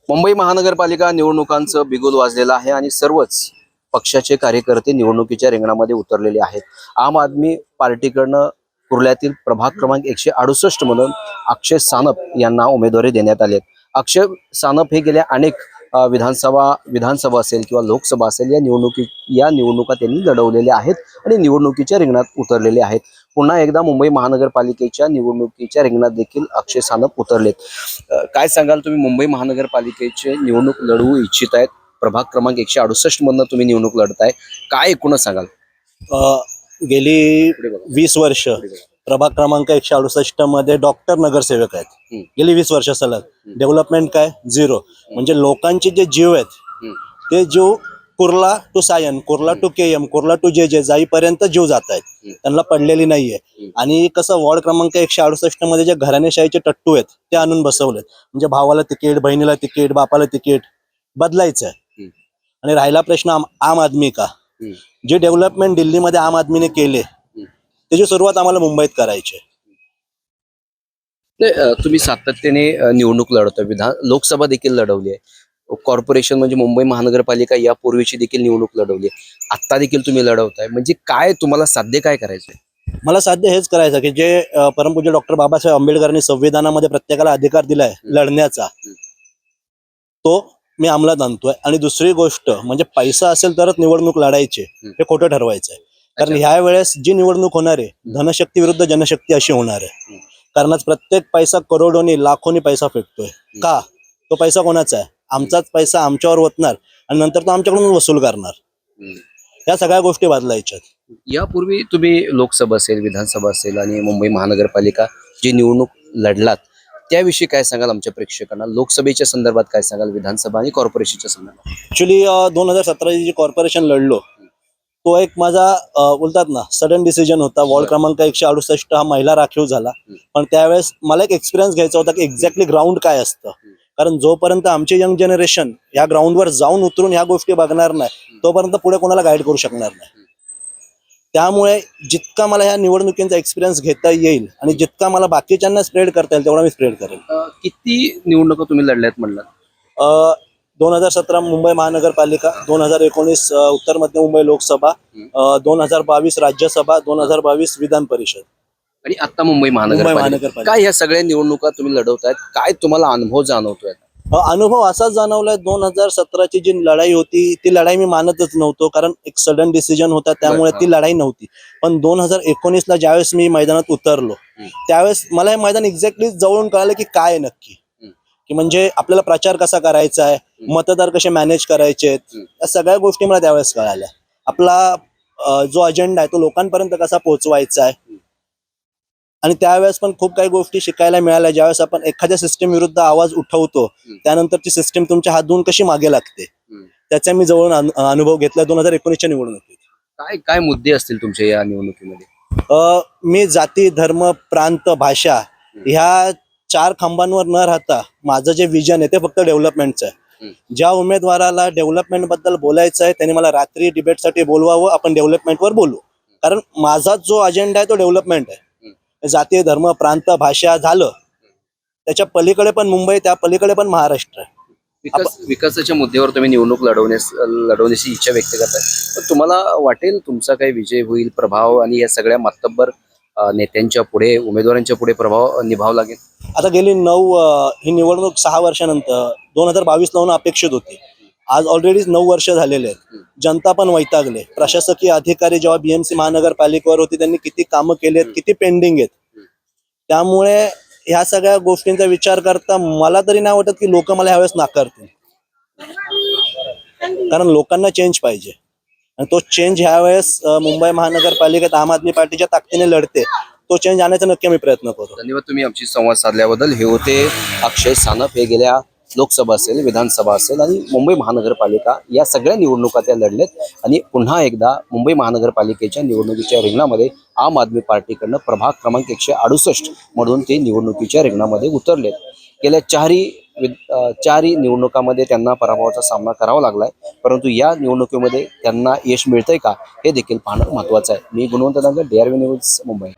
मुंबई महानगरपालिका निवडणुकांचं बिगुल वाजलेलं आहे आणि सर्वच पक्षाचे कार्यकर्ते निवडणुकीच्या रिंगणामध्ये उतरलेले आहेत। आम आदमी पार्टीकडनं कुर्ल्यातील प्रभाग क्रमांक 168 मधून अक्षय सानप यांना उमेदवारी देण्यात आली आहे। अक्षय सानप हे गेल्या अनेक विधानसभा असेल किंवा लोकसभा असेल या निवडणुका त्यांनी लढवलेल्या आहेत आणि निवडणुकीच्या रिंगणात उतरलेले आहेत। पुन्हा एकदा मुंबई महानगरपालिकेच्या निवडणुकीच्या रिंगणात देखील अक्षय सानप उतरलेत। काय सांगाल तुम्ही? मुंबई महानगरपालिकेचे निवडणूक लढवू इच्छित आहेत, प्रभाग क्रमांक 168 मधनं तुम्ही निवडणूक लढताय, काय एकूणच सांगाल? गेली 20 वर्ष प्रभाग क्रमांक 168 मध्ये डॉक्टर नगरसेवक आहेत। गेली 20 वर्ष सलग डेव्हलपमेंट काय झिरो, म्हणजे लोकांचे जे जीव आहेत ते जीव कुर्ला टू सायन, कुर्ला टू केएम, कुर्ला टू जे जाईपर्यंत जीव जात आहेत, त्यांना पडलेली नाहीये। आणि कसं वॉर्ड क्रमांक 168 मध्ये जे घराणेशाहीचे टट्टू आहेत ते आणून बसवलेत, म्हणजे भावाला तिकीट, बहिणीला तिकीट, बापाला तिकीट बदलायचं आहे। आणि राहिला प्रश्न आम आदमी का, जे डेव्हलपमेंट दिल्लीमध्ये आम आदमीने केले त्याची सुरुवात आम्हाला मुंबईत करायची आहे। तुम्ही सातत्याने निवडणूक लढवताय, लोकसभा देखील लढवली आहे, कॉर्पोरेशन म्हणजे मुंबई महानगरपालिका यापूर्वीची देखील निवडणूक लढवली आहे, आता देखील तुम्ही लढवताय, म्हणजे काय तुम्हाला साध्य काय करायचंय? मला साध्य हेच करायचं की जे परमपूज्य डॉक्टर बाबासाहेब आंबेडकरांनी संविधानामध्ये प्रत्येकाला अधिकार दिलाय लढण्याचा, तो मी अंमलात आणतोय। आणि दुसरी गोष्ट म्हणजे पैसा असेल तरच निवडणूक लढायची, हे खोटं ठरवायचंय। कारण ह्या वेळेस जी निवडणूक होणार आहे धनशक्ती विरुद्ध जनशक्ती अशी होणार आहे। कारण आज प्रत्येक पैसा करोडोनी लाखोनी पैसा फेकतोय का, तो पैसा कोणाचा आहे? आमचाच पैसा आमच्यावर ओतणार आणि नंतर तो आमच्याकडून वसूल करणार। या सगळ्या गोष्टी बदलायच्या। यापूर्वी तुम्ही लोकसभा असेल, विधानसभा असेल आणि मुंबई महानगरपालिका जी निवडणूक लढलात त्याविषयी काय सांगाल आमच्या प्रेक्षकांना? लोकसभेच्या संदर्भात काय सांगाल, विधानसभा आणि कॉर्पोरेशनच्या संदर्भात? ऍक्च्युली 2017 जी कॉर्पोरेशन लढलो तो एक माझा बोलतात ना सडन डिसिजन होता। वॉर्ड क्रमांक 168 हा महिला राखीव झाला, पण त्यावेळेस मला एक एक्सपिरियन्स घ्यायचा होता की एक्झॅक्टली ग्राउंड काय असतं। कारण जोपर्यंत आमची यंग जनरेशन या ग्राउंडवर जाऊन उतरून ह्या गोष्टी बघणार नाही तोपर्यंत पुढे कोणाला गाईड करू शकणार नाही। त्यामुळे जितका मला ह्या निवडणुकीचा एक्सपिरियन्स घेता येईल आणि जितका मला बाकीच्यांना स्प्रेड करता येईल तेवढा मी स्प्रेड करेल। किती निवडणुका तुम्ही लढल्यात म्हणलं? 2017 मुंबई महानगरपालिका, 2019 उत्तर मध्य मुंबई लोकसभा, 2022 राज्यसभा, 2022 विधान परिषद आणि आता मुंबई महानगरपालिका। काय या सगळ्या निवडणुका तुम्ही लढवतायत, काय तुम्हाला अनुभव जाणवतोय? अनुभव असाच जाणवलाय, 2017 जी लढाई होती ती लढाई मी मानतच नव्हतो, कारण एक सडन डिसिजन होता त्यामुळे ती लढाई नव्हती। पण 2019 ज्यावेळेस मी मैदानात उतरलो त्यावेळेस मला हे मैदान एक्झॅक्टली जवळून कळालं की काय नक्की, की म्हणजे आपल्याला प्रचार कसा करायचा आहे, मतदार कसे मॅनेज करायचे आहेत, या सगळ्या गोष्टी मला त्यावेळेस कळाल्या। आपला जो अजेंडा आहे तो लोकांपर्यंत कसा पोहोचवायचा आहे, आणि त्यावेळेस पण खूप काही गोष्टी शिकायला मिळाल्या। ज्यावेळेस आपण एखाद्या सिस्टीम विरुद्ध आवाज उठवतो त्यानंतर ती सिस्टीम तुमच्या हात धुवून कशी मागे लागते, त्याचा मी जवळून अनुभव घेतला 2019च्या निवडणुकीत। काय काय मुद्दे असतील तुमच्या या निवडणुकीमध्ये? मी जाती, धर्म, प्रांत, भाषा ह्या 4 खांबांवर न राहता माझं जे विजन आहे ते फक्त डेव्हलपमेंटचं आहे। ज्या उमेदवाराला डेव्हलपमेंट बद्दल बोलायचं आहे त्याने मला रात्री डिबेटसाठी बोलवावं, आपण डेव्हलपमेंटवर बोलू। कारण माझा जो अजेंडा आहे तो डेव्हलपमेंट आहे। जातीय, धर्म, प्रांत, भाषा झालं, त्याच्या पलीकडे पण मुंबई, त्या पलीकडे पण महाराष्ट्र आहे। विकासाच्या मुद्द्यावर तुम्ही निवडणूक लढवण्याची इच्छा व्यक्त करताय, तर तुम्हाला वाटेल तुमचा काही विजय होईल, प्रभाव आणि या सगळ्या मातब्बर नेत्यांच्या पुढे, उमेदवारांच्या पुढे प्रभाव निभावला लागेल? आता गेली ही निवडणूक 6 वर्षानंतर 2022 ला होणं अपेक्षित होती। आज ऑलरेडी 9 वर्ष झालेले आहेत, जनता पण वैतागले। प्रशासकीय अधिकारी जेव्हा बीएमसी महानगरपालिकेवर होती त्यांनी किती कामं केलेत, किती पेंडिंग आहेत। त्यामुळे ह्या सगळ्या गोष्टींचा विचार करता मला तरी नाही वाटत की लोक मला ह्यावेळेस नाकारतील, कारण लोकांना चेंज पाहिजे आणि तो चेंज ह्यावेळेस मुंबई महानगरपालिकेत आम आदमी पार्टीच्या ताकदीने लढते, तो चेंज आणण्याचा नक्की मी प्रयत्न करतो। धन्यवाद, तुम्ही आमची संवाद साधल्याबद्दल। हे होते अक्षय सानप, हे गेल्या लोकसभा असेल, विधानसभा असेल आणि मुंबई महानगरपालिका या सगळ्या निवडणुका त्या लढलेत आणि पुन्हा एकदा मुंबई महानगरपालिकेच्या निवडणुकीच्या रिंगणामध्ये आम आदमी पार्टीकडनं प्रभाग क्रमांक 168 मधून ते निवडणुकीच्या रिंगणामध्ये उतरलेत। गेल्या चारही निवडणुकांमध्ये त्यांना पराभवाचा सामना करावा लागलाय, परंतु या निवडणुकीमध्ये त्यांना यश मिळतंय का हे देखील पाहणं महत्त्वाचं आहे। मी गुणवंत दांगे, DRV न्यूज, मुंबई।